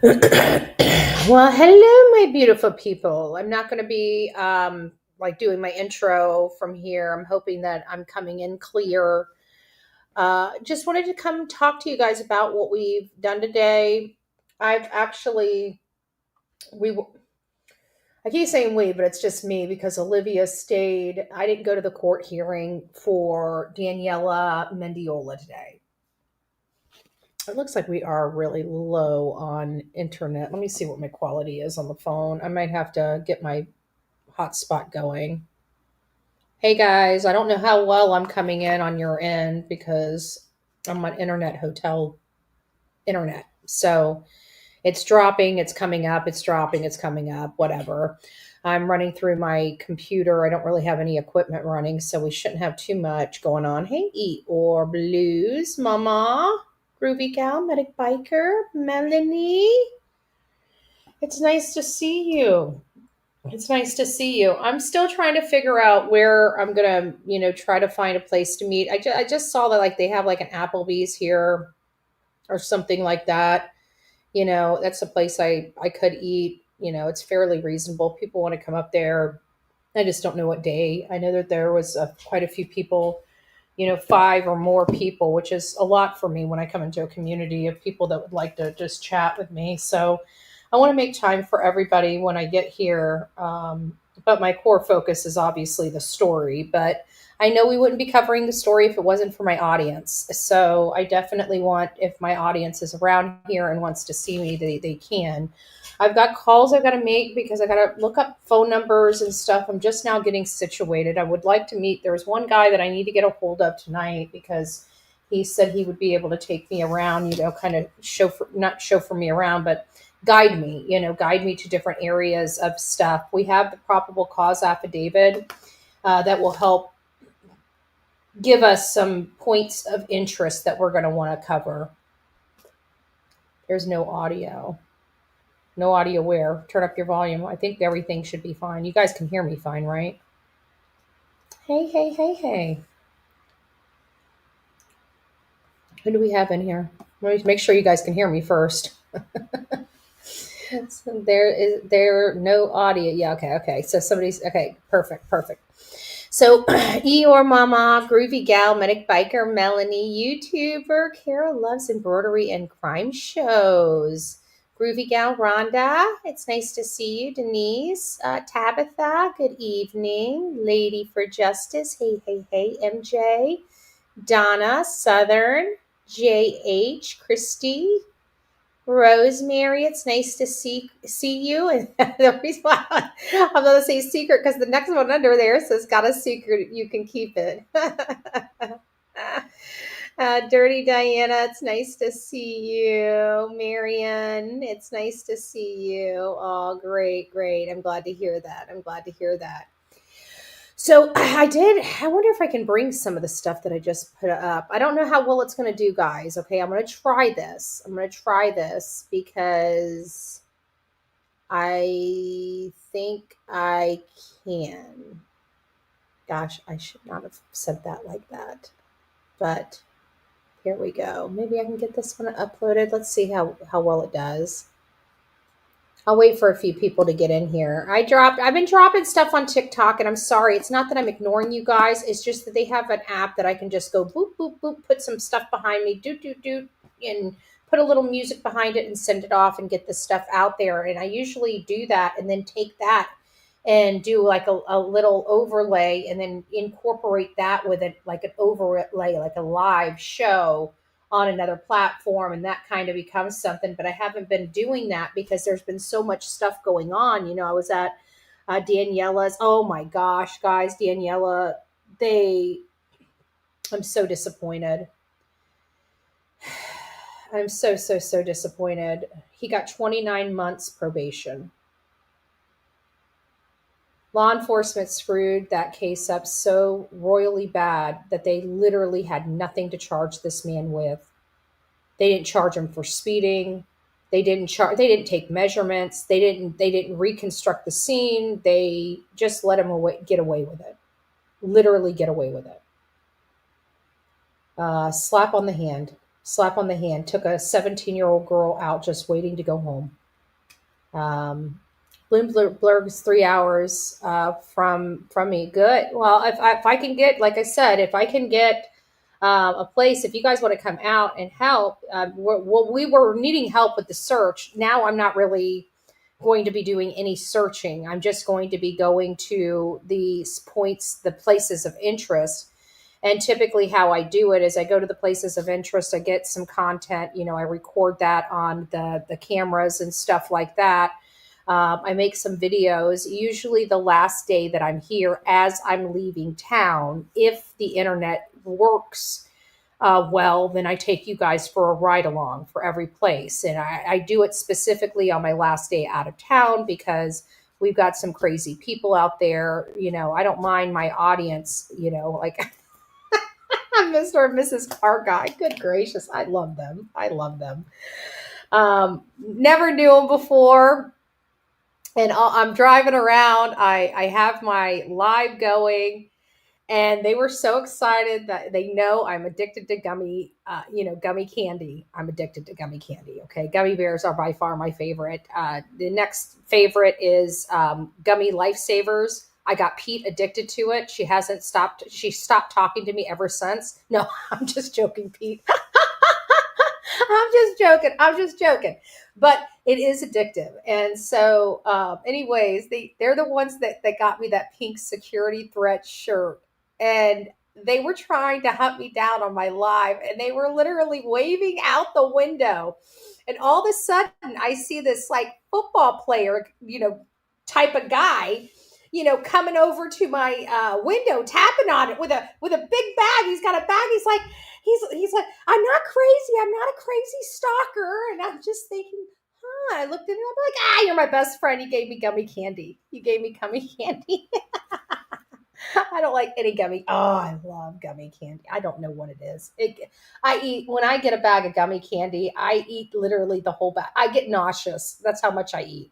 Well, hello, my beautiful people. I'm not going to be like doing my intro from here. I'm hoping that I'm coming in clear. Just wanted to come talk to you guys about what we've done today. I've actually we I keep saying we, but it's just me because Olivia stayed. I didn't go to the court hearing for Daniela Mandiola today. It looks like we are really low on internet. Let me see what my quality is on the phone. I might have to get my hotspot going. Hey guys, I don't know how well I'm coming in on your end because I'm on internet hotel internet. So it's dropping, it's coming up, it's dropping, it's coming up, whatever. I'm running through my computer. I don't really have any equipment running, so we shouldn't have too much going on. Hey, Eeyore Blues, Mama, Groovy Gal, Medic Biker, Melanie. It's nice to see you. It's nice to see you. I'm still trying to figure out where I'm gonna, try to find a place to meet. I just saw that like they have like an Applebee's here or something like that. That's a place I could eat. It's fairly reasonable. People want to come up there. I just don't know what day. I know that there was quite a few people, five or more people, which is a lot for me when I come into a community of people that would like to just chat with me. So I want to make time for everybody when I get here. But my core focus is obviously the story. But I know we wouldn't be covering the story if it wasn't for my audience. So I definitely want, if my audience is around here and wants to see me, they can. I've got calls I've got to make because I got to look up phone numbers and stuff. I'm just now getting situated. I would like to meet. There's one guy that I need to get a hold of tonight because he said he would be able to take me around, kind of not chauffeur me around, but guide me to different areas of stuff. We have the probable cause affidavit that will help give us some points of interest that we're going to want to cover. There's no audio. No audio where? Turn up your volume. I think everything should be fine. You guys can hear me fine, right? Hey, hey, hey, hey. Who do we have in here? Let me make sure you guys can hear me first. So there no audio. Yeah, okay. So somebody's okay, perfect. So Eeyore Mama, Groovy Gal, Medic Biker, Melanie, YouTuber, Carol loves embroidery and crime shows. Groovy Gal Rhonda, it's nice to see you. Denise, Tabitha, good evening. Lady for Justice, hey, MJ. Donna, Southern, JH, Christy, Rosemary, it's nice to see you. And the reason why I'm going to say secret because the next one under there says got a secret, you can keep it. Dirty Diana, it's nice to see you. Marion, it's nice to see you. Oh, great. I'm glad to hear that. So I wonder if I can bring some of the stuff that I just put up. I don't know how well it's going to do, guys. Okay, I'm going to try this. Because I think I can. Gosh, I should not have said that like that. But here we go. Maybe I can get this one uploaded. Let's see how well it does. I'll wait for a few people to get in here. I've been dropping stuff on TikTok, and I'm sorry. It's not that I'm ignoring you guys. It's just that they have an app that I can just go boop, boop, boop, put some stuff behind me, do, and put a little music behind it and send it off and get the stuff out there. And I usually do that and then take that and do like a little overlay and then incorporate that with it like an overlay, like a live show on another platform, and that kind of becomes something. But I haven't been doing that because there's been so much stuff going on. I was at Daniela's. Oh my gosh, guys, Daniela, I'm so disappointed. I'm so disappointed. He got 29 months probation. Law enforcement screwed that case up so royally bad that they literally had nothing to charge this man with. They didn't charge him for speeding. They didn't take measurements. They didn't reconstruct the scene. They just let him get away with it. Literally get away with it. Slap on the hand. Slap on the hand. Took a 17-year-old girl out just waiting to go home. Bloomsburg is 3 hours from me. Good. Well, if I can get, like I said, if I can get a place, if you guys want to come out and help, we were needing help with the search. Now I'm not really going to be doing any searching. I'm just going to be going to these points, the places of interest. And typically, how I do it is I go to the places of interest, I get some content, I record that on the cameras and stuff like that. I make some videos, usually the last day that I'm here as I'm leaving town. If the internet works well, then I take you guys for a ride along for every place. And I do it specifically on my last day out of town because we've got some crazy people out there. I don't mind my audience, like Mr. and Mrs. Car Guy. Good gracious. I love them. I love them. Never knew them before. And I'm driving around. I have my live going, and they were so excited that they know I'm addicted to gummy candy. I'm addicted to gummy candy. Okay, gummy bears are by far my favorite. The next favorite is gummy lifesavers. I got Pete addicted to it. She hasn't stopped. She stopped talking to me ever since. No, I'm just joking, Pete. I'm just joking. I'm just joking. But it is addictive. And so, anyways, they're the ones that got me that pink security threat shirt. And they were trying to hunt me down on my live, and they were literally waving out the window. And all of a sudden, I see this like football player, type of guy, coming over to my window, tapping on it with a big bag. He's got a bag. He's like, I'm not crazy. I'm not a crazy stalker. And I'm just thinking, I looked at him. I'm like, you're my best friend. You gave me gummy candy. You gave me gummy candy. I don't like any gummy. Oh, I love gummy candy. I don't know what it is. When I get a bag of gummy candy, I eat literally the whole bag. I get nauseous. That's how much I eat.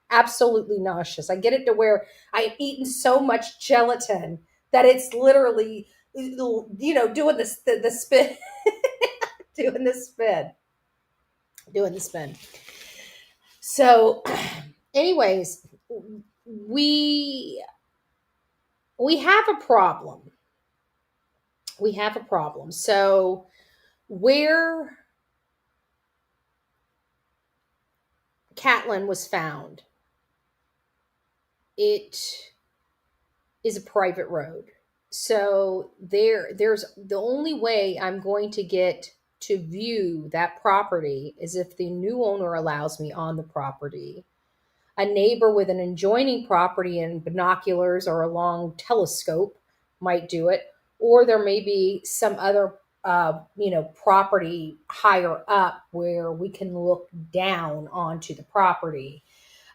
Absolutely nauseous. I get it to where I've eaten so much gelatin that it's literally, doing the spin, doing the spin, doing the spin. So, anyways, we have a problem. We have a problem. So, where Catelyn was found, it is a private road. So there's the only way I'm going to get to view that property is if the new owner allows me on the property. A neighbor with an adjoining property and binoculars or a long telescope might do it, or there may be some other property higher up where we can look down onto the property.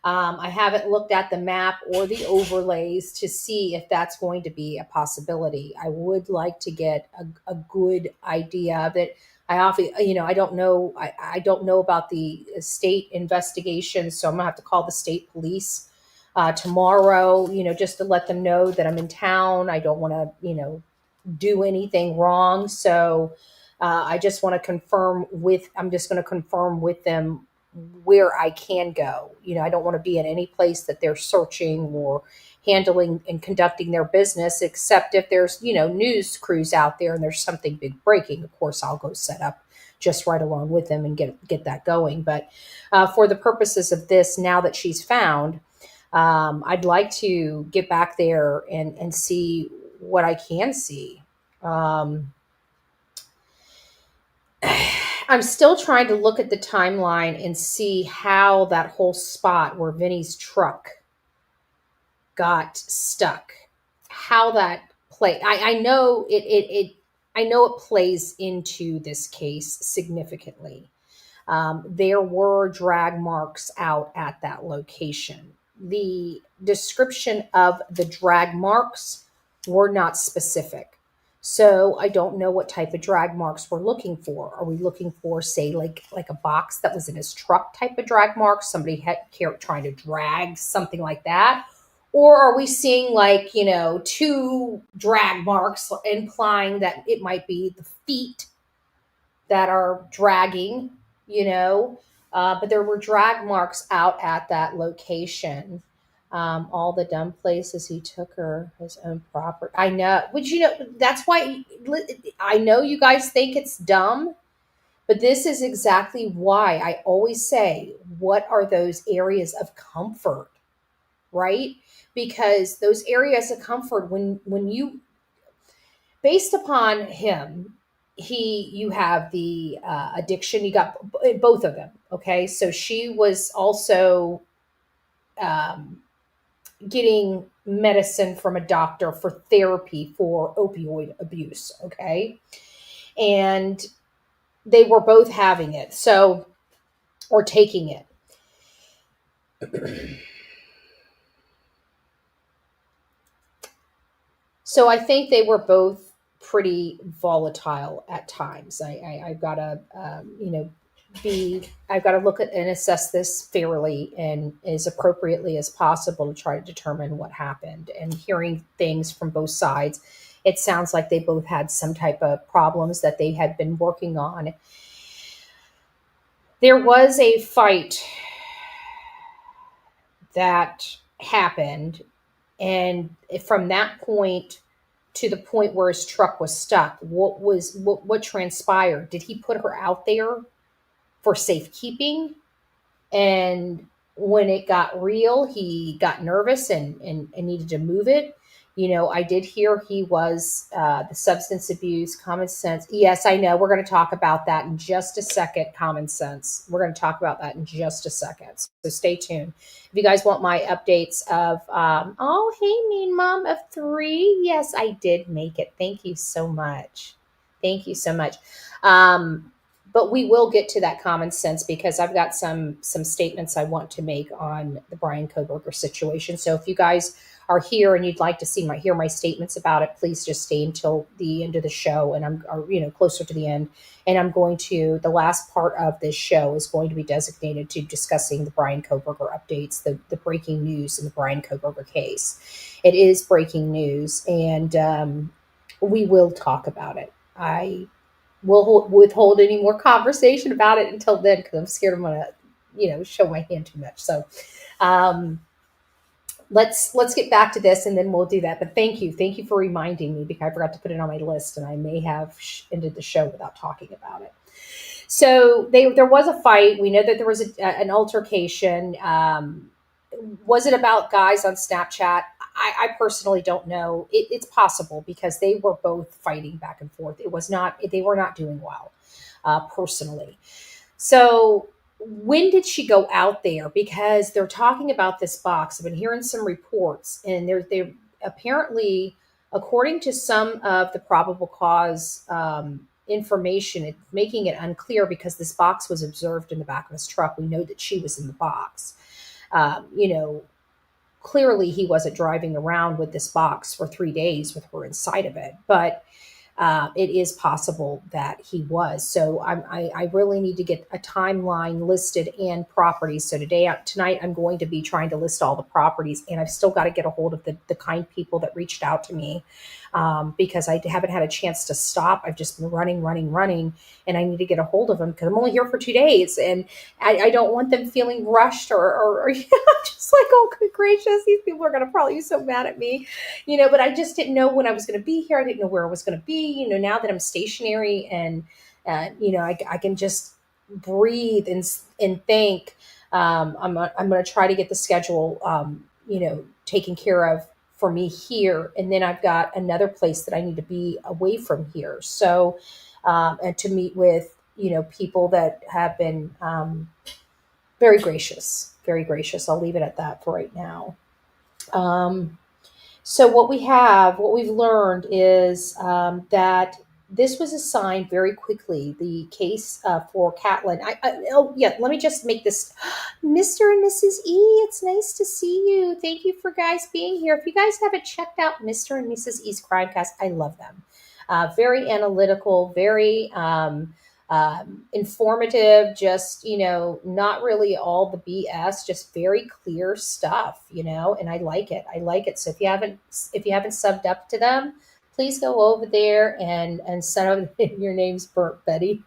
I haven't looked at the map or the overlays to see if that's going to be a possibility. I would like to get a good idea of it. I often, I don't know. I don't know about the state investigation, so I'm gonna have to call the state police tomorrow. Just to let them know that I'm in town. I don't want to, do anything wrong. So I just want to confirm with. I'm just going to confirm with them where I can go. I don't want to be in any place that they're searching or handling and conducting their business, except if there's, news crews out there and there's something big breaking. Of course, I'll go set up just right along with them and get that going. But for the purposes of this, now that she's found, I'd like to get back there and see what I can see. I'm still trying to look at the timeline and see how that whole spot where Vinny's truck got stuck, how that play. I know I know it plays into this case significantly. There were drag marks out at that location. The description of the drag marks were not specific. So I don't know what type of drag marks we're looking for. Are we looking for, say, like a box that was in his truck type of drag marks? Somebody had trying to drag something like that, or are we seeing like two drag marks implying that it might be the feet that are dragging, you know, but there were drag marks out at that location. All the dumb places he took her, his own property. I know, but that's why I know you guys think it's dumb, but this is exactly why I always say, what are those areas of comfort, right? Because those areas of comfort, when you, based upon him, you have the addiction. You got both of them. Okay, so she was also um, getting medicine from a doctor for therapy for opioid abuse. Okay, and they were both having it, so, or taking it. So I think they were both pretty volatile at times. I've got to, I've got to look at and assess this fairly and as appropriately as possible to try to determine what happened. And hearing things from both sides, it sounds like they both had some type of problems that they had been working on. There was a fight that happened, and from that point to the point where his truck was stuck, what transpired? Did he put her out there for safekeeping? And when it got real, he got nervous and needed to move it. I did hear he was the substance abuse, common sense. Yes, I know. We're going to talk about that in just a second. Common sense. We're going to talk about that in just a second. So stay tuned. If you guys want my updates of, oh, hey, mean mom of 3. Yes, I did make it. Thank you so much. Thank you so much. But we will get to that common sense because I've got some statements I want to make on the Brian Kohberger situation. So if you guys are here and you'd like to hear my statements about it, please just stay until the end of the show, and I'm closer to the end. And I'm going to, the last part of this show is going to be designated to discussing the Brian Kohberger updates, the breaking news in the Brian Kohberger case. It is breaking news, and we will talk about it. I will withhold any more conversation about it until then because I'm scared I'm going to, show my hand too much. So let's get back to this and then we'll do that. But thank you for reminding me because I forgot to put it on my list and I may have ended the show without talking about it. So there was a fight. We know that there was an altercation. Was it about guys on Snapchat? I personally don't know. It's possible because they were both fighting back and forth. They were not doing well, personally. So when did she go out there? Because they're talking about this box. I've been hearing some reports, and they're apparently, according to some of the probable cause information, it's making it unclear because this box was observed in the back of his truck. We know that she was in the box. Clearly he wasn't driving around with this box for 3 days with her inside of it, but it is possible that he was. So I really need to get a timeline listed and properties. So tonight, I'm going to be trying to list all the properties, and I've still got to get a hold of the kind people that reached out to me because I haven't had a chance to stop. I've just been running, and I need to get a hold of them because I'm only here for 2 days, and I don't want them feeling rushed or I'm just like, oh, good gracious, these people are going to probably be so mad at me, but I just didn't know when I was going to be here. I didn't know where I was going to be. Now that I'm stationary and, I can just breathe and think, I'm going to try to get the schedule, taken care of for me here. And then I've got another place that I need to be away from here. So, and to meet with, people that have been, very gracious, very gracious. I'll leave it at that for right now. So what we've learned is that this was assigned very quickly. The case for Katlyn. Let me just make this, Mr. and Mrs. E. It's nice to see you. Thank you for guys being here. If you guys haven't checked out Mr. and Mrs. E's Crimecast, I love them. Very analytical, very informative, just, not really all the BS, just very clear stuff, and I like it. So if you haven't subbed up to them, please go over there and send out your name's Burnt Betty.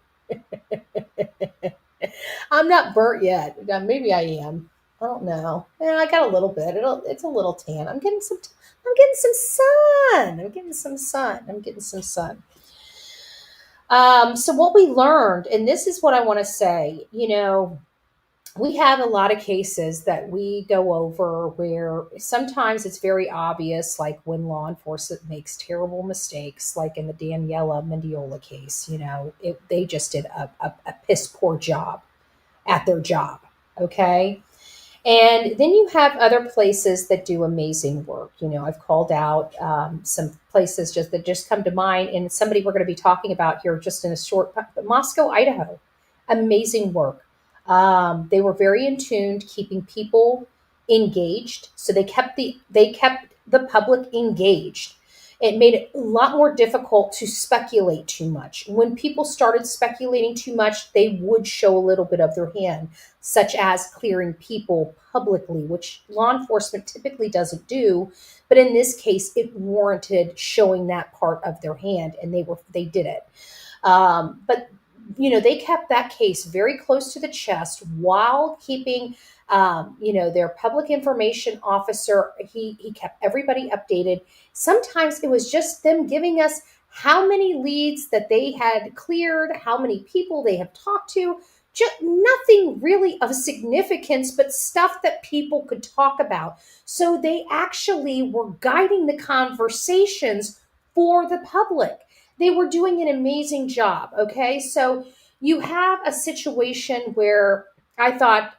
I'm not burnt yet. Maybe I am. I don't know. Yeah, I got a little bit. It's a little tan. I'm getting some sun. I'm getting some sun. I'm getting some sun. So what we learned, and this is what I want to say, we have a lot of cases that we go over where sometimes it's very obvious, like when law enforcement makes terrible mistakes, like in the Daniela Mandiola case, they just did a piss poor job at their job. Okay. And then you have other places that do amazing work. I've called out some places that just come to mind, and somebody we're going to be talking about here just in a short. Moscow, Idaho, amazing work. They were very in tune, keeping people engaged. So they kept the public engaged. It made it a lot more difficult to speculate too much. When people started speculating too much, they would show a little bit of their hand, such as clearing people publicly, which law enforcement typically doesn't do. But in this case, it warranted showing that part of their hand, and they did it. But they kept that case very close to the chest while keeping, their public information officer. He kept everybody updated. Sometimes it was just them giving us how many leads that they had cleared, how many people they have talked to, just nothing really of significance, but stuff that people could talk about. So they actually were guiding the conversations for the public. They were doing an amazing job. Okay. So you have a situation where I thought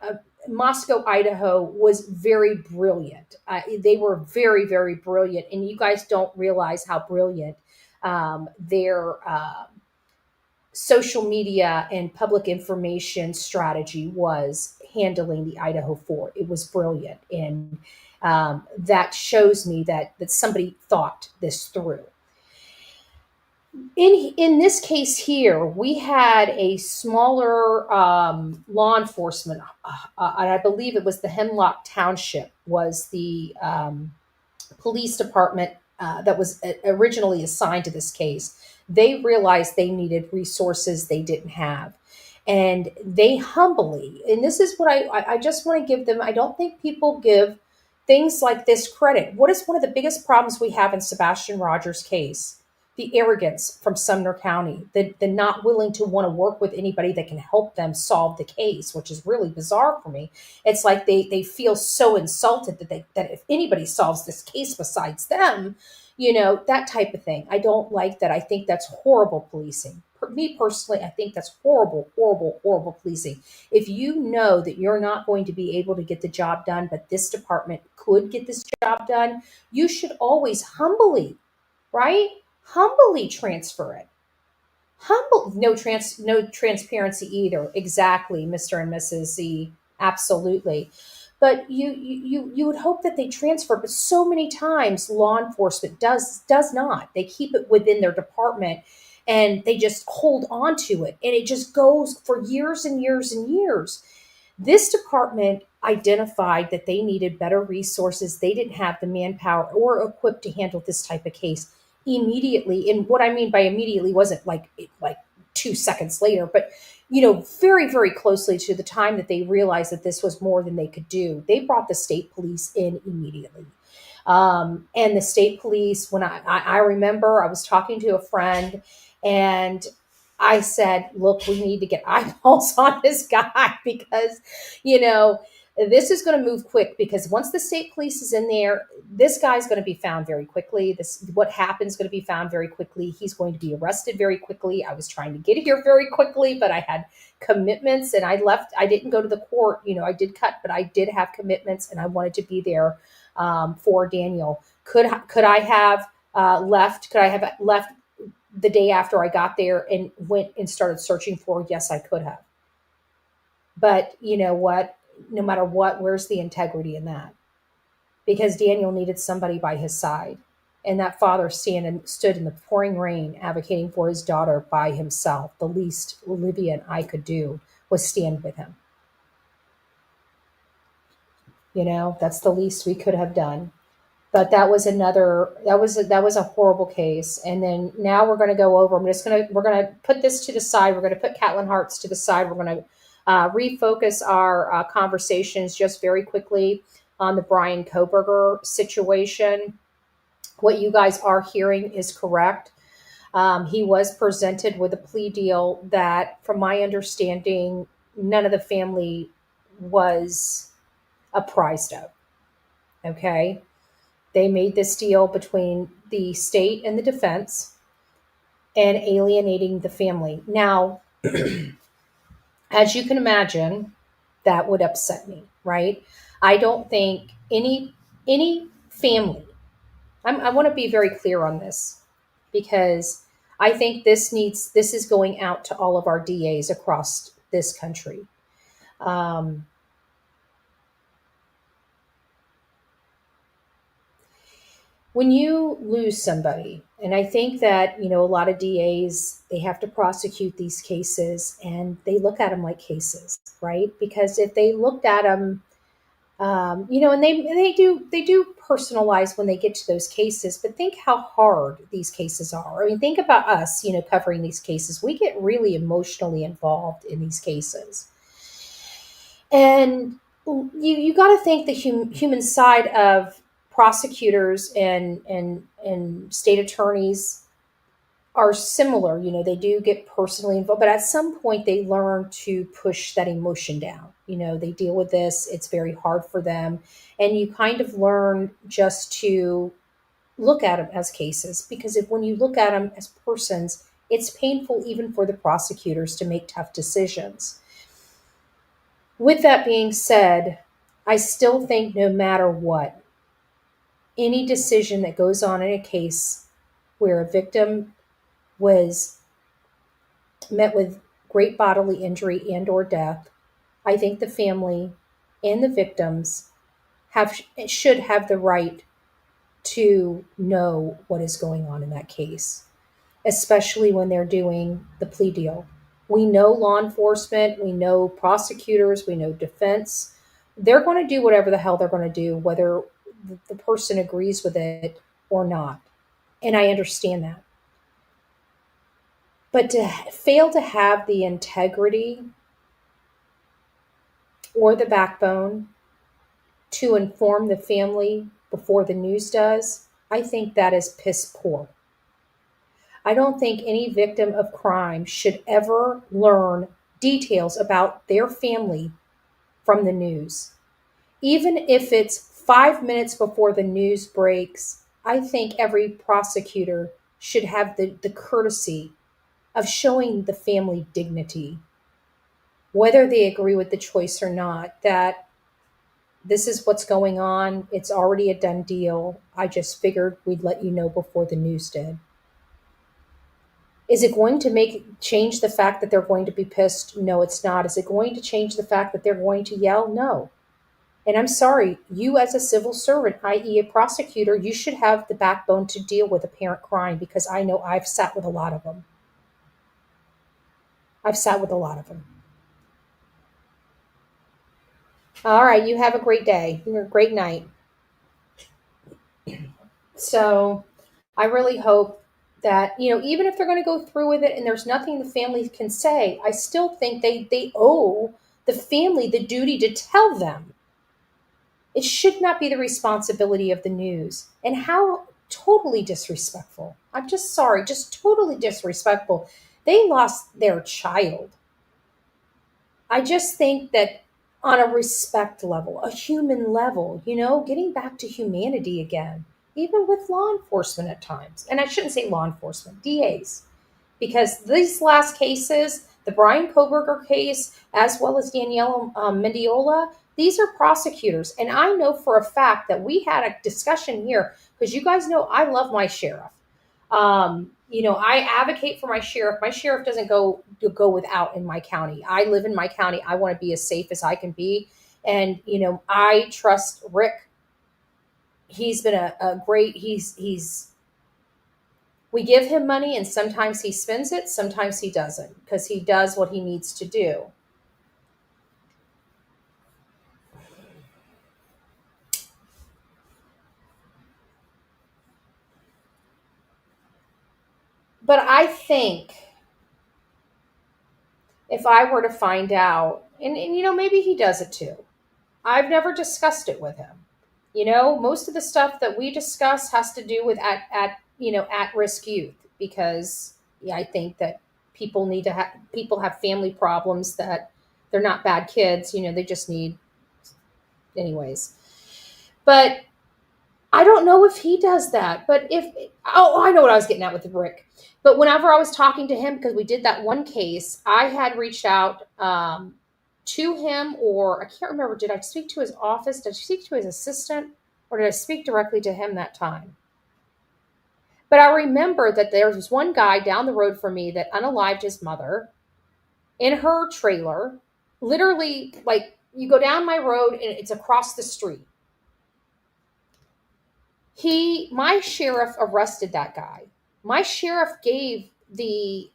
Moscow, Idaho was very brilliant. They were very, very brilliant. And you guys don't realize how brilliant their social media and public information strategy was handling the Idaho 4. It was brilliant. And that shows me that somebody thought this through. In this case here, we had a smaller law enforcement, and I believe it was the Hemlock Township was the police department that was originally assigned to this case. They realized they needed resources they didn't have. And they humbly, and this is what I just want to give them, I don't think people give things like this credit. What is one of the biggest problems we have in Sebastian Rogers' case? The arrogance from Sumner County, the not willing to want to work with anybody that can help them solve the case, which is really bizarre for me. It's like they feel so insulted that if anybody solves this case besides them, that type of thing. I don't like that. I think that's horrible policing. For me personally, I think that's horrible, horrible, horrible policing. If you know that you're not going to be able to get the job done, but this department could get this job done, you should always humbly, right? Humbly transfer it. No transparency either. Exactly, Mr. and Mrs. Z. Absolutely. But you would hope that they transfer, but so many times law enforcement does not. They keep it within their department and they just hold on to it, and it just goes for years and years and years. This department identified that they needed better resources. They didn't have the manpower or equipped to handle this type of case immediately. And what I mean by immediately wasn't like 2 seconds later, but very, very closely to the time that they realized that this was more than they could do. They brought the state police in immediately. And the state police, when I remember I was talking to a friend and I said, look, we need to get eyeballs on this guy because, this is going to move quick, because once the state police is in there, this guy's going to be found very quickly. What happens is going to be found very quickly. He's going to be arrested very quickly. I was trying to get here very quickly, but I had commitments and I left. I didn't go to the court. I did cut, but I did have commitments and I wanted to be there for Daniel. Could I have left? Could I have left the day after I got there and went and started searching for? Yes, I could have. But you know what? No matter what, where's the integrity in that? Because Daniel needed somebody by his side. And that father stood in the pouring rain advocating for his daughter by himself. The least Olivia and I could do was stand with him. That's the least we could have done. But that was a horrible case. And then now we're going to go over. We're going to put this to the side. We're going to put Katlyn Harps to the side. We're going to refocus our conversations just very quickly on the Brian Kohberger situation. What you guys are hearing is correct. He was presented with a plea deal that, from my understanding, none of the family was apprised of. Okay. They made this deal between the state and the defense and alienating the family. Now, as you can imagine, that would upset me, right? I don't think any family. I want to be very clear on this because I think this is going out to all of our DAs across this country. Um, when you lose somebody, and I think that a lot of DAs, they have to prosecute these cases and they look at them like cases, right? Because if they looked at them, and they do personalize when they get to those cases, but think how hard these cases are. I mean, think about us, covering these cases. We get really emotionally involved in these cases, and you got to think the human side of prosecutors and state attorneys are similar. They do get personally involved, but at some point they learn to push that emotion down. They deal with this, it's very hard for them. And you kind of learn just to look at them as cases, because if when you look at them as persons, it's painful even for the prosecutors to make tough decisions. With that being said, I still think no matter what, any decision that goes on in a case where a victim was met with great bodily injury and or death, I think the family and the victims should have the right to know what is going on in that case, especially when they're doing the plea deal. We know law enforcement, we know prosecutors, we know defense. They're going to do whatever the hell they're going to do, whether the person agrees with it or not. And I understand that. But to fail to have the integrity or the backbone to inform the family before the news does, I think that is piss poor. I don't think any victim of crime should ever learn details about their family from the news. Even if it's 5 minutes before the news breaks, I think every prosecutor should have the courtesy of showing the family dignity, whether they agree with the choice or not, that this is what's going on. It's already a done deal. I just figured we'd let you know before the news did. Is it going to change the fact that they're going to be pissed? No, it's not. Is it going to change the fact that they're going to yell? No. And I'm sorry, you as a civil servant, i.e. a prosecutor, you should have the backbone to deal with a parent crying, because I know I've sat with a lot of them. I've sat with a lot of them. All right, you have a great day. A great night. So I really hope that, even if they're going to go through with it and there's nothing the family can say, I still think they owe the family the duty to tell them. It should not be the responsibility of the news. And how totally disrespectful. I'm just sorry, just totally disrespectful. They lost their child. I just think that on a respect level, a human level, getting back to humanity again, even with law enforcement at times. And I shouldn't say law enforcement, DAs, because these last cases, the Brian Kohberger case, as well as Daniela Mandiola, these are prosecutors. And I know for a fact that we had a discussion here, because you guys know I love my sheriff. I advocate for my sheriff. My sheriff doesn't go without in my county. I live in my county. I want to be as safe as I can be. And, I trust Rick. He's been a great, we give him money and sometimes he spends it, sometimes he doesn't, because he does what he needs to do. But I think if I were to find out, and maybe he does it too. I've never discussed it with him. Most of the stuff that we discuss has to do with at risk youth, because yeah, I think that people have family problems, that they're not bad kids. They just need, anyways. But I don't know if he does that. But I know what I was getting at with the brick. But whenever I was talking to him, because we did that one case, I had reached out to him, or I can't remember. Did I speak to his office? Did I speak to his assistant? Or did I speak directly to him that time? But I remember that there was one guy down the road from me that unalived his mother in her trailer. Literally, like, you go down my road and it's across the street. My sheriff arrested that guy. My sheriff gave the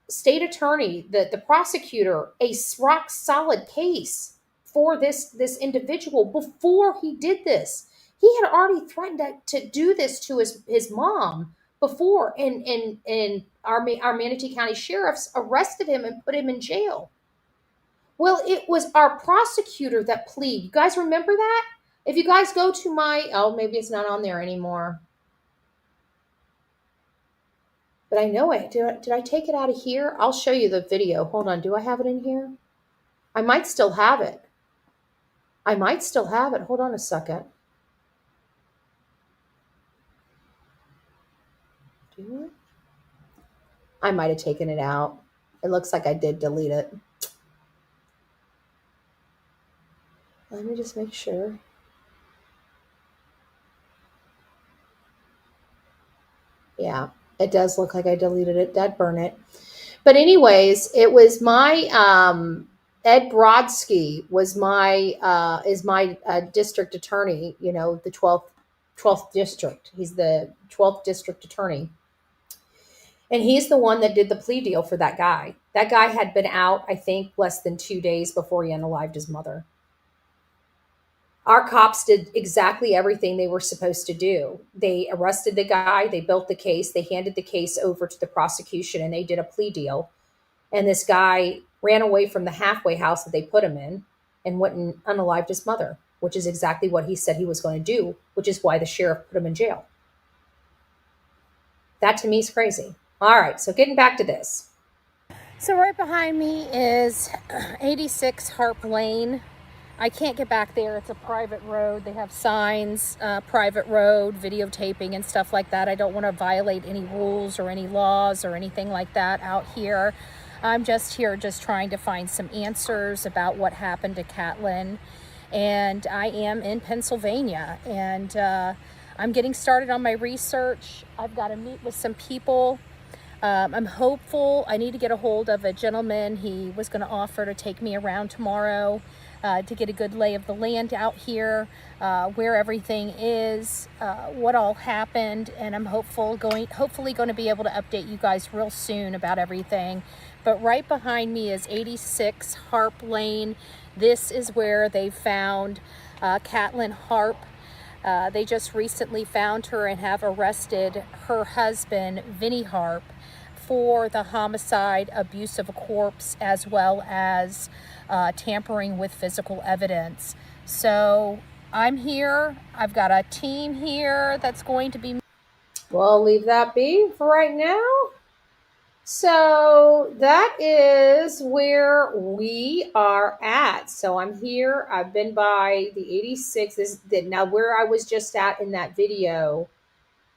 state attorney, the prosecutor, a rock solid case for this individual before he did this. He had already threatened to do this to his mom before, and our Manatee County sheriffs arrested him and put him in jail. Well, it was our prosecutor that pleaded. You guys remember that? If you guys go to maybe it's not on there anymore. But I know it. Did I take it out of here? I'll show you the video. Hold on. Do I have it in here? I might still have it. Hold on a second. I might have taken it out. It looks like I did delete it. Let me just make sure. Yeah, it does look like I deleted it. Did burn it. But anyways, it was my Ed Brodsky was my is my district attorney. The 12th district. He's the 12th district attorney, and he's the one that did the plea deal for that guy. That guy had been out, I think, less than 2 days before he unalived his mother. Our cops did exactly everything they were supposed to do. They arrested the guy, they built the case, they handed the case over to the prosecution, and they did a plea deal. And this guy ran away from the halfway house that they put him in and went and unalived his mother, which is exactly what he said he was going to do, which is why the sheriff put him in jail. That to me is crazy. All right, so getting back to this. So right behind me is 86 Harp Lane. I can't get back there. It's a private road. They have signs, private road, videotaping and stuff like that. I don't want to violate any rules or any laws or anything like that out here. I'm just here trying to find some answers about what happened to Catelyn. And I am in Pennsylvania, and I'm getting started on my research. I've got to meet with some people. I'm hopeful. I need to get a hold of a gentleman. He was going to offer to take me around tomorrow to get a good lay of the land out here, where everything is, what all happened, and I'm hopefully going to be able to update you guys real soon about everything. But right behind me is 86 Harp Lane. This is where they found Catelyn Harp. They just recently found her and have arrested her husband, Vinnie Harp, for the homicide, abuse of a corpse, as well as tampering with physical evidence. So I'm here. I've got a team here that's going to be... Well, I'll leave that be for right now. So that is where we are at. So I'm here. I've been by the 86. Now where I was just at in that video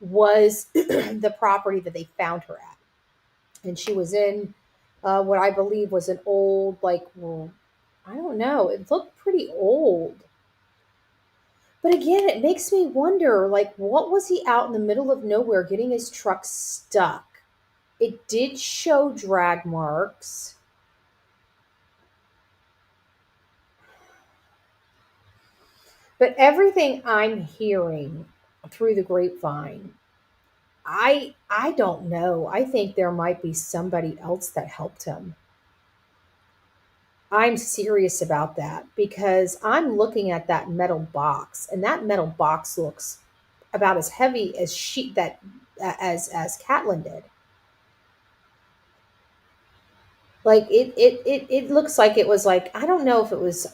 was the property that they found her at. And she was in what I believe was an old, I don't know. It looked pretty old. But again, it makes me wonder, what was he out in the middle of nowhere getting his truck stuck? It did show drag marks. But everything I'm hearing through the grapevine, I don't know. I think there might be somebody else that helped him. I'm serious about that, because I'm looking at that metal box, and that metal box looks about as heavy as as Catelyn did. Like it looks like it was like, I don't know if it was,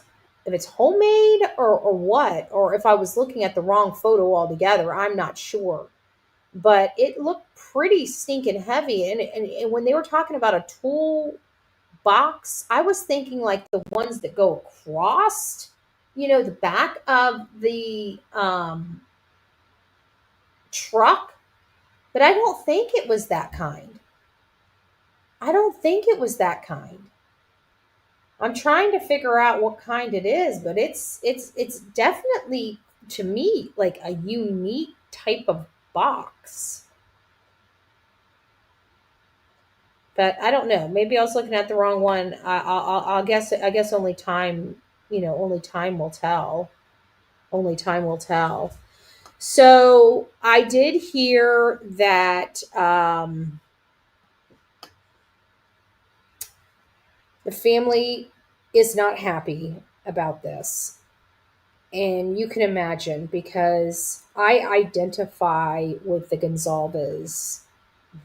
if it's homemade or what, or if I was looking at the wrong photo altogether. I'm not sure. But it looked pretty stinking heavy. And when they were talking about a tool box, I was thinking like the ones that go across, the back of the truck. But I don't think it was that kind. I don't think it was that kind. I'm trying to figure out what kind it is, but it's definitely, to me, like a unique type of box. But I don't know. Maybe I was looking at the wrong one. I'll guess. I guess only time. Only time will tell. Only time will tell. So I did hear that the family is not happy about this. And you can imagine, because I identify with the Gonzalez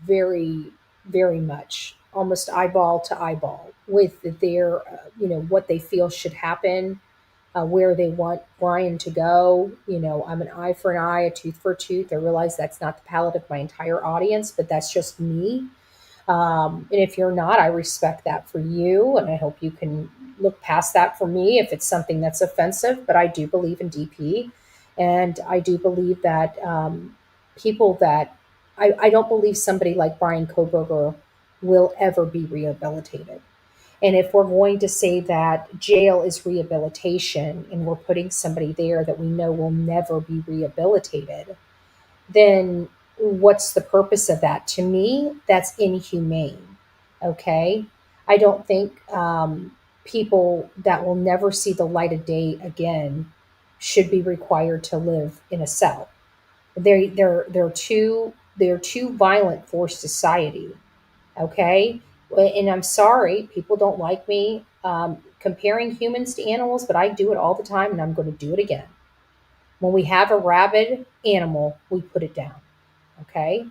very, very much, almost eyeball to eyeball, with their, what they feel should happen, where they want Brian to go. I'm an eye for an eye, a tooth for a tooth. I realize that's not the palate of my entire audience, but that's just me. And if you're not, I respect that for you. And I hope you can look past that for me if it's something that's offensive. But I do believe in DP. And I do believe that people that, I don't believe somebody like Brian Kohberger will ever be rehabilitated. And if we're going to say that jail is rehabilitation and we're putting somebody there that we know will never be rehabilitated, then what's the purpose of that? To me, that's inhumane. Okay. I don't think people that will never see the light of day again should be required to live in a cell. They're too violent for society. Okay. And I'm sorry, people don't like me comparing humans to animals, but I do it all the time and I'm going to do it again. When we have a rabid animal, we put it down. Okay.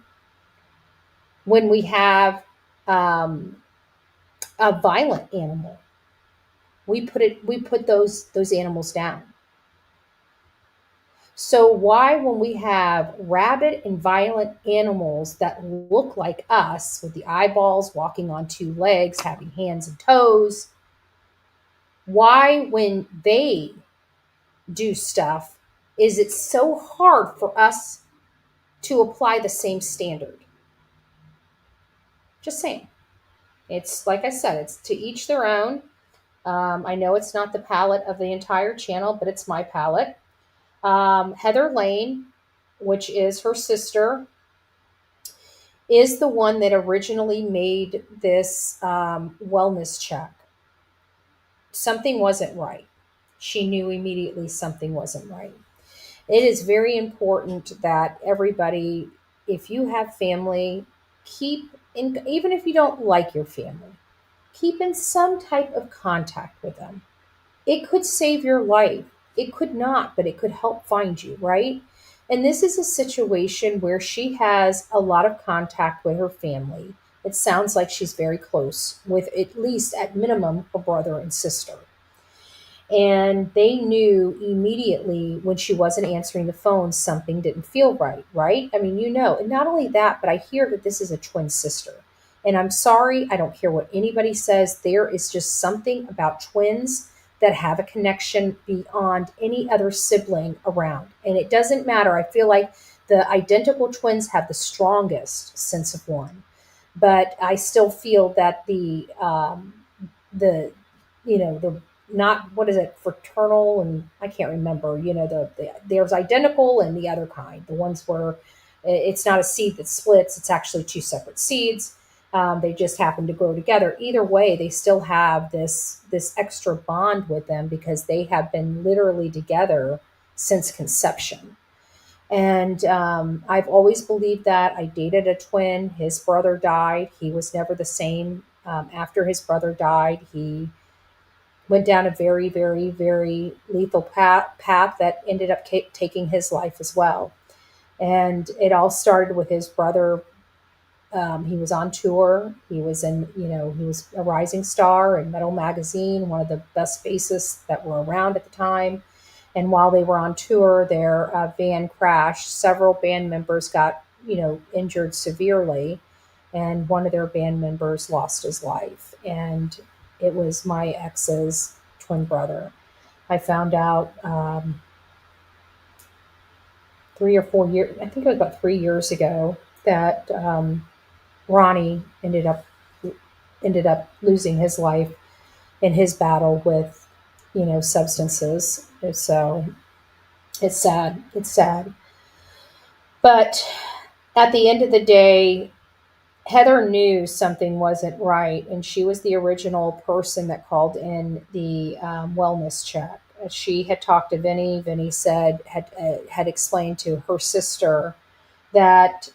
When we have um, a violent animal, we put those animals down. So why, when we have rabid and violent animals that look like us, with the eyeballs, walking on two legs, having hands and toes, why, when they do stuff, is it so hard for us to apply the same standard? Just saying. It's like I said, it's to each their own. I know it's not the palette of the entire channel, but it's my palette. Heather Lane, which is her sister, is the one that originally made this wellness check. Something wasn't right. She knew immediately something wasn't right. It is very important that everybody, if you have family, keep in, even if you don't like your family, keep in some type of contact with them. It could save your life. It could not, but it could help find you, right? And this is a situation where she has a lot of contact with her family. It sounds like she's very close with, at least at minimum, her brother and sister. And they knew immediately when she wasn't answering the phone, something didn't feel right, right? I mean, and not only that, but I hear that this is a twin sister. And I'm sorry, I don't care what anybody says. There is just something about twins that have a connection beyond any other sibling around. And it doesn't matter. I feel like the identical twins have the strongest sense of one. But I still feel that the the, not, what is it, fraternal, and I can't remember, there's identical and the other kind, the ones where it's not a seed that splits, it's actually two separate seeds. They just happen to grow together. Either way, they still have this extra bond with them because they have been literally together since conception. And I've always believed that. I dated a twin. His brother died. He was never the same. After his brother died, he went down a very, very, very lethal path that ended up taking his life as well. And it all started with his brother He was on tour. He was he was a rising star in Metal Magazine, one of the best bassists that were around at the time. And while they were on tour, their van crashed. Several band members got, injured severely, and one of their band members lost his life. And it was my ex's twin brother. I found out 3 or 4 years, I think it was about 3 years ago, that Ronnie ended up losing his life in his battle with, substances. So it's sad. It's sad. But at the end of the day, Heather knew something wasn't right, and she was the original person that called in the wellness check. She had talked to Vinny. Vinny had explained to her sister that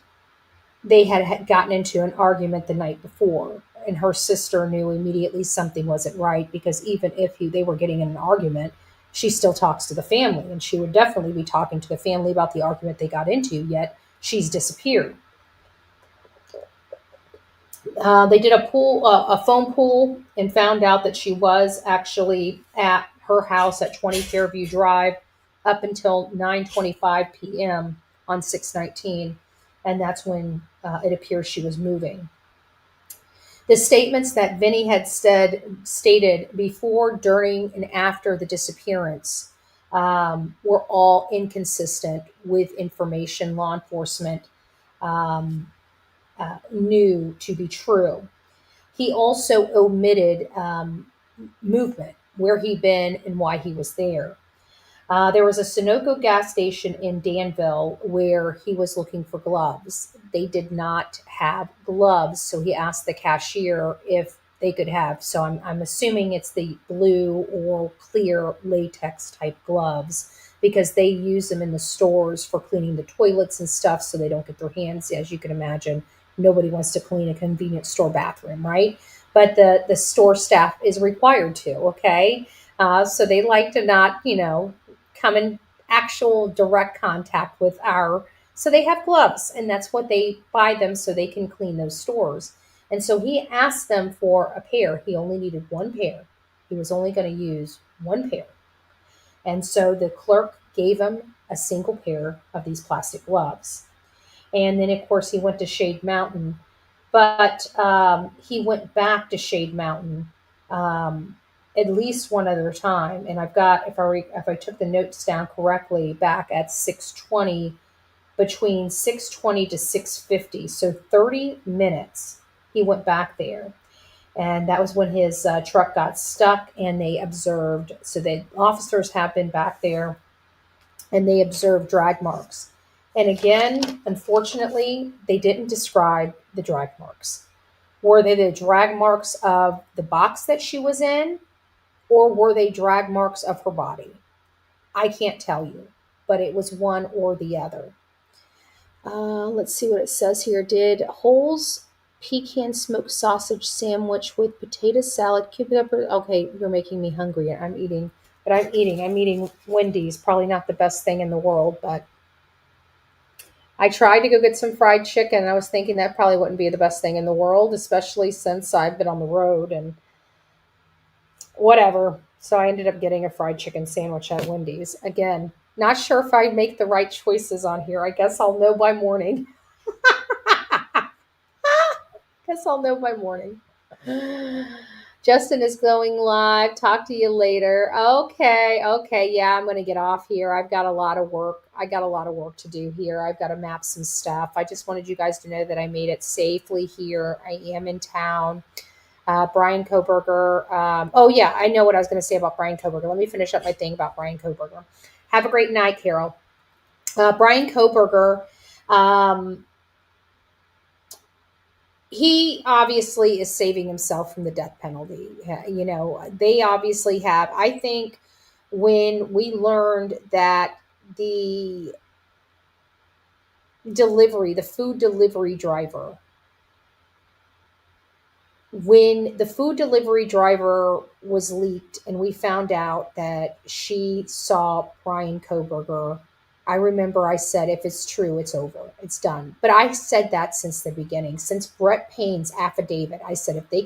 they had gotten into an argument the night before, and her sister knew immediately something wasn't right, because even if they were getting in an argument, she still talks to the family, and she would definitely be talking to the family about the argument they got into. Yet she's disappeared. They did a phone pool, and found out that she was actually at her house at 20 Fairview Drive up until 9:25 p.m. on 6/19, and that's when it appears she was moving. The statements that Vinny had stated before, during, and after the disappearance were all inconsistent with information law enforcement um, knew to be true. He also omitted movement, where he'd been and why he was there. There was a Sunoco gas station in Danville where he was looking for gloves. They did not have gloves, so he asked the cashier if they could have. So I'm assuming it's the blue or clear latex type gloves, because they use them in the stores for cleaning the toilets and stuff, so they don't get their hands. As you can imagine, nobody wants to clean a convenience store bathroom, right? But the store staff is required to. Okay, so they like to not, come in actual direct contact with our, so they have gloves, and that's what they buy them, so they can clean those stores. And so he asked them for a pair. He only needed one pair. He was only going to use one pair. And so the clerk gave him a single pair of these plastic gloves. And then, of course, he went to Shade Mountain, but he went back to Shade Mountain at least one other time. And I've got, if I took the notes down correctly, back at 6:20, between 6:20 to 6:50, so 30 minutes, he went back there. And that was when his truck got stuck, and they observed. So the officers have been back there, and they observed drag marks. And again, unfortunately, they didn't describe the drag marks. Were they the drag marks of the box that she was in, or were they drag marks of her body? I can't tell you, but it was one or the other. Let's see what it says here. Did Hole's pecan smoked sausage sandwich with potato salad, cucumber? Okay, you're making me hungry. I'm eating, but I'm eating. I'm eating Wendy's. Probably not the best thing in the world, but I tried to go get some fried chicken, and I was thinking that probably wouldn't be the best thing in the world, especially since I've been on the road and whatever. So I ended up getting a fried chicken sandwich at Wendy's. Again, not sure if I make the right choices on here. I guess I'll know by morning. Guess I'll know by morning. Justin is going live. Talk to you later. Okay, okay. Yeah, I'm going to get off here. I've got a lot of work. I got a lot of work to do here. I've got to map some stuff. I just wanted you guys to know that I made it safely here. I am in town. Brian Kohberger. Oh, yeah, I know what I was going to say about Brian Kohberger. Let me finish up my thing about Brian Kohberger. Have a great night, Carol. Brian Kohberger, he obviously is saving himself from the death penalty. They obviously have. I think when we learned that the food delivery driver, when the food delivery driver was leaked, and we found out that she saw Brian Kohberger I remember I said, if it's true, it's over, it's done. But I said that since the beginning, since Brett Payne's affidavit. I said if they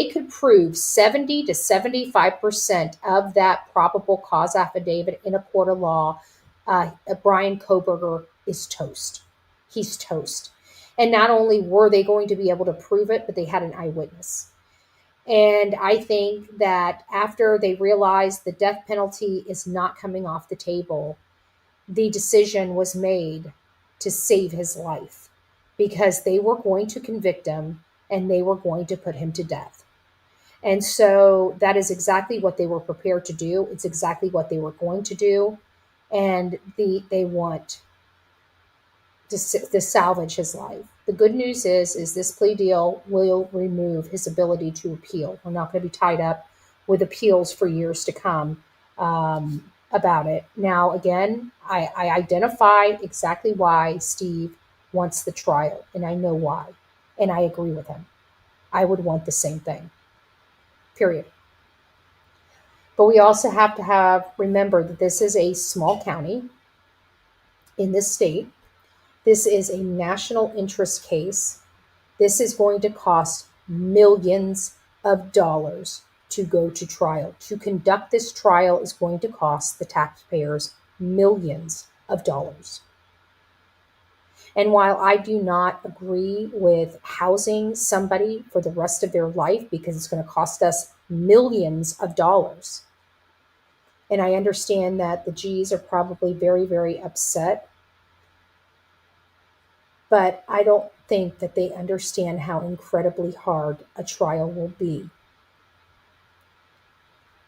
could prove 70 to 75% of that probable cause affidavit in a court of law, Brian Kohberger is toast. He's toast. And not only were they going to be able to prove it, but they had an eyewitness. And I think that after they realized the death penalty is not coming off the table, the decision was made to save his life because they were going to convict him and they were going to put him to death. And so that is exactly what they were prepared to do. It's exactly what they were going to do. And they want to salvage his life. The good news is this plea deal will remove his ability to appeal. We're not going to be tied up with appeals for years to come about it. Now, again, I identify exactly why Steve wants the trial, and I know why, and I agree with him. I would want the same thing, period. But we also have to remember that this is a small county in this state. This is a national interest case. This is going to cost millions of dollars to go to trial. To conduct this trial is going to cost the taxpayers millions of dollars. And while I do not agree with housing somebody for the rest of their life because it's going to cost us millions of dollars, and I understand that the G's are probably very, very upset, but I don't think that they understand how incredibly hard a trial will be.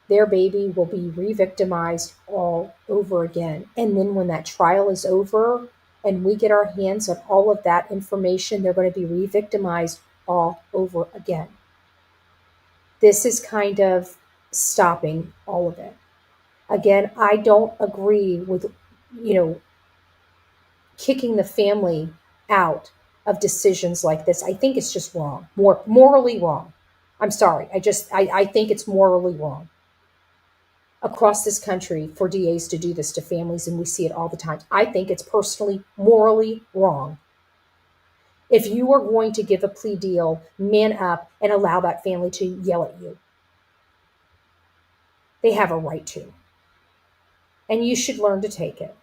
Their baby will be re-victimized all over again. And then when that trial is over and we get our hands on all of that information, they're going to be re-victimized all over again. This is kind of stopping all of it. Again, I don't agree with, kicking the family out of decisions like this. I think it's just wrong, morally wrong. I'm sorry. I think it's morally wrong across this country for DAs to do this to families, and we see it all the time. I think it's personally, morally wrong. If you are going to give a plea deal, man up and allow that family to yell at you. They have a right to. And you should learn to take it.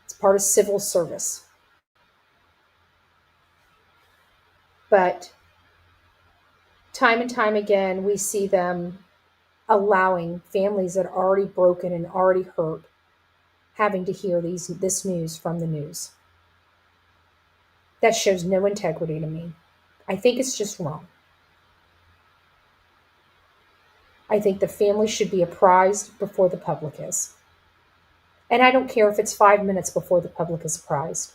It's part of civil service. But time and time again, we see them allowing families that are already broken and already hurt having to hear this news from the news. That shows no integrity to me. I think it's just wrong. I think the family should be apprised before the public is. And I don't care if it's 5 minutes before the public is apprised.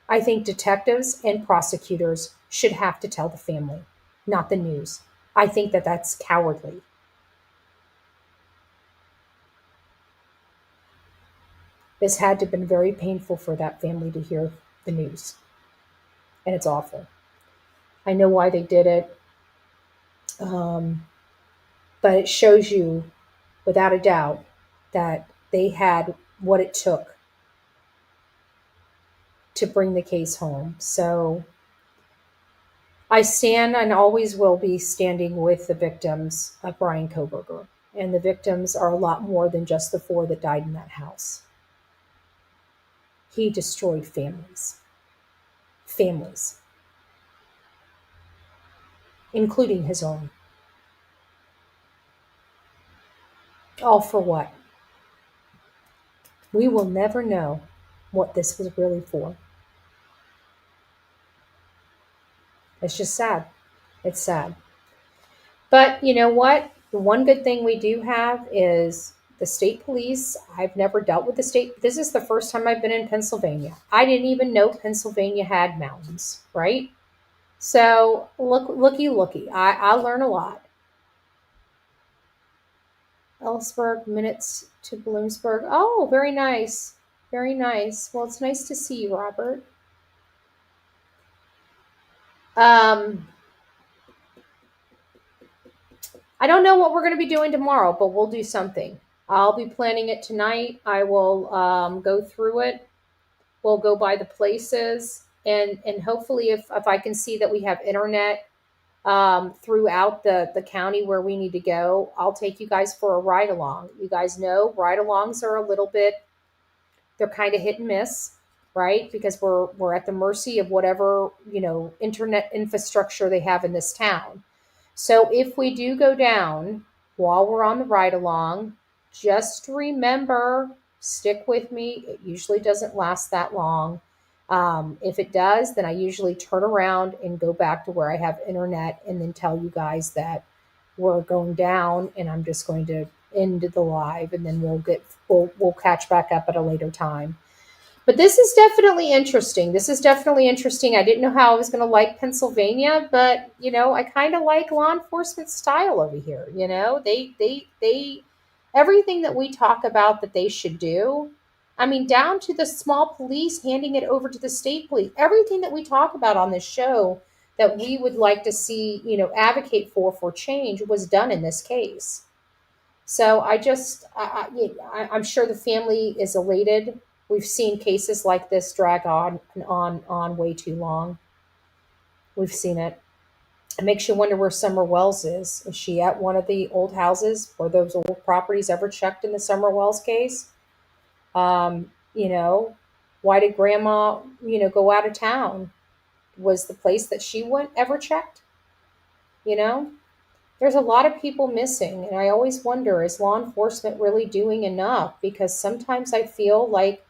I think detectives and prosecutors should have to tell the family, not the news. I think that that's cowardly. This had to have been very painful for that family to hear the news. And it's awful. I know why they did it. But it shows you, without a doubt, that they had what it took to bring the case home. So I stand and always will be standing with the victims of Brian Kohberger. And the victims are a lot more than just the 4 that died in that house. He destroyed families. Families. Including his own. All for what? We will never know what this was really for. It's just sad. It's sad. But you know what? The one good thing we do have is the state police. I've never dealt with the state. This is the first time I've been in Pennsylvania. I didn't even know Pennsylvania had mountains, right? So looky. I learn a lot. Ellisburg, minutes to Bloomsburg. Oh, very nice. Very nice. Well, it's nice to see you, Robert. I don't know what we're going to be doing tomorrow, but we'll do something. I'll be planning it tonight. I will go through it. We'll go by the places, and hopefully, if I can see that we have internet throughout the county where we need to go, I'll take you guys for a ride along. You guys know ride alongs are a little bit, they're kind of hit and miss, right? Because we're at the mercy of whatever, internet infrastructure they have in this town. So if we do go down while we're on the ride along, just remember, stick with me. It usually doesn't last that long. If it does, then I usually turn around and go back to where I have internet and then tell you guys that we're going down, and I'm just going to end the live, and then we'll catch back up at a later time. But this is definitely interesting. This is definitely interesting. I didn't know how I was going to like Pennsylvania, but I kind of like law enforcement style over here. They everything that we talk about that they should do. I mean, down to the small police handing it over to the state police. Everything that we talk about on this show that we would like to see, advocate for change was done in this case. So I'm sure the family is elated. We've seen cases like this drag on and on way too long. We've seen it. It makes you wonder where Summer Wells is. Is she at one of the old houses? Were those old properties ever checked in the Summer Wells case? Um, you know, why did Grandma, go out of town? Was the place that she went ever checked? You know, there's a lot of people missing, and I always wonder, is law enforcement really doing enough? Because sometimes I feel like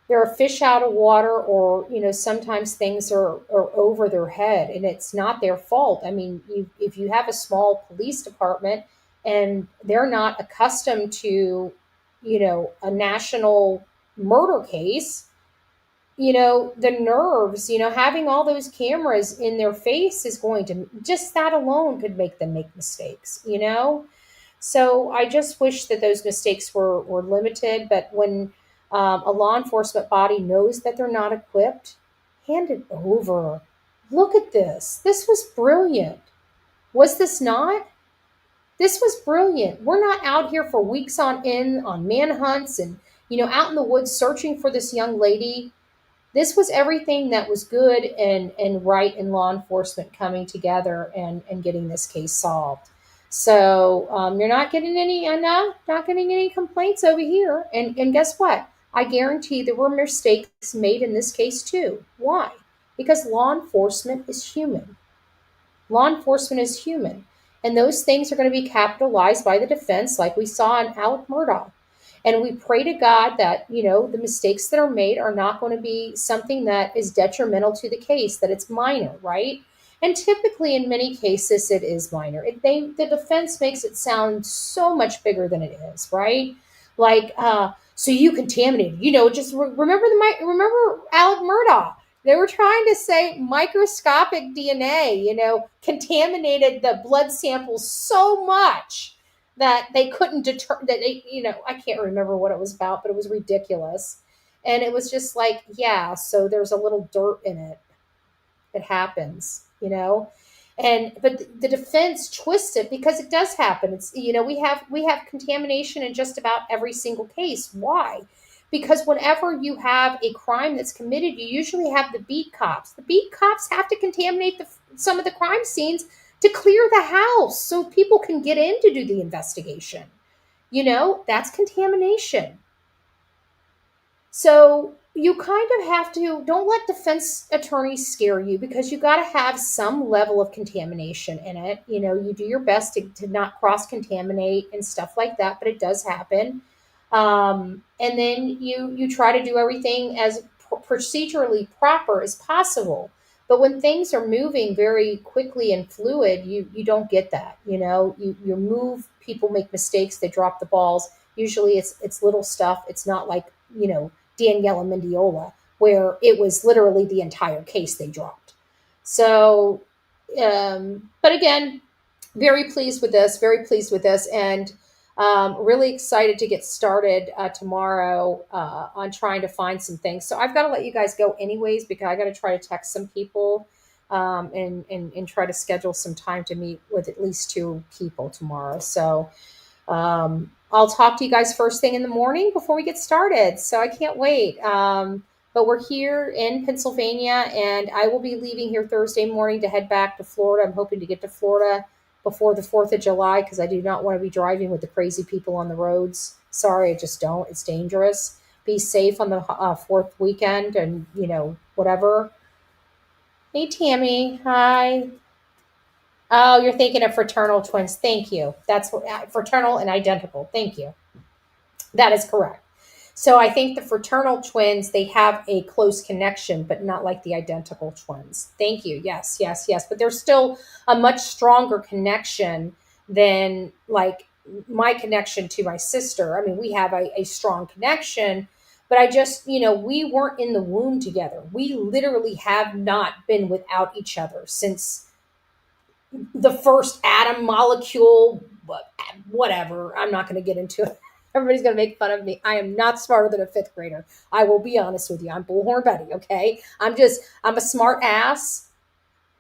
they're a fish out of water, or sometimes things are over their head, and it's not their fault. I mean, if you have a small police department and they're not accustomed to a national murder case, the nerves, having all those cameras in their face is going to, just that alone could make them make mistakes. So I just wish that those mistakes were limited. But when a law enforcement body knows that they're not equipped, hand it over. Look at this. This was brilliant. Was this not? This was brilliant. We're not out here for weeks on end on manhunts and, out in the woods searching for this young lady. This was everything that was good and right in law enforcement coming together and getting this case solved. So you're not getting any, not getting any complaints over here. And guess what? I guarantee there were mistakes made in this case too. Why? Because law enforcement is human. Law enforcement is human. And those things are going to be capitalized by the defense, like we saw in Alec Murdaugh. And we pray to God that, the mistakes that are made are not going to be something that is detrimental to the case, that it's minor, right? And typically in many cases, it is minor. The defense makes it sound so much bigger than it is, right? Like, so you contaminated, just remember Alec Murdaugh. They were trying to say microscopic DNA, contaminated the blood samples so much that they couldn't deter that I can't remember what it was about, but it was ridiculous. And it was just like, yeah, so there's a little dirt in it. It happens. And but the defense twists it because it does happen. It's we have contamination in just about every single case. Why? Because whenever you have a crime that's committed, you usually have the beat cops. The beat cops have to contaminate some of the crime scenes to clear the house so people can get in to do the investigation. That's contamination. So you kind of have to, don't let defense attorneys scare you, because you got to have some level of contamination in it. You do your best to not cross contaminate and stuff like that, but it does happen. And then you try to do everything as procedurally proper as possible. But when things are moving very quickly and fluid, you don't get that. You move, people make mistakes, they drop the balls. Usually it's little stuff. It's not like, Daniela Mandiola, where it was literally the entire case they dropped. So, but again, very pleased with this, and really excited to get started tomorrow on trying to find some things. So I've got to let you guys go anyways, because I got to try to text some people and try to schedule some time to meet with at least two people tomorrow. So I'll talk to you guys first thing in the morning before we get started. So I can't wait. But we're here in Pennsylvania, and I will be leaving here Thursday morning to head back to Florida. I'm hoping to get to Florida before the 4th of July because I do not want to be driving with the crazy people on the roads. Sorry, I just don't. It's dangerous. Be safe on the 4th weekend and, whatever. Hey, Tammy. Hi. Oh, you're thinking of fraternal twins. Thank you. That's fraternal and identical. Thank you. That is correct. So I think the fraternal twins, they have a close connection, but not like the identical twins. Thank you. Yes, yes, yes. But there's still a much stronger connection than like my connection to my sister. I mean, we have a strong connection, but I just, we weren't in the womb together. We literally have not been without each other since the first atom molecule, whatever. I'm not going to get into it. Everybody's going to make fun of me. I am not smarter than a fifth grader. I will be honest with you. I'm Bullhorn Betty. Okay. I'm a smart ass.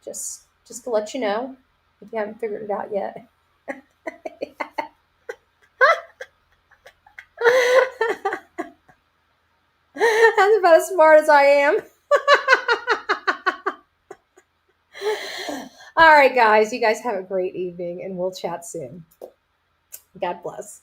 Just to let you know if you haven't figured it out yet. That's about as smart as I am. All right, guys. You guys have a great evening and we'll chat soon. God bless.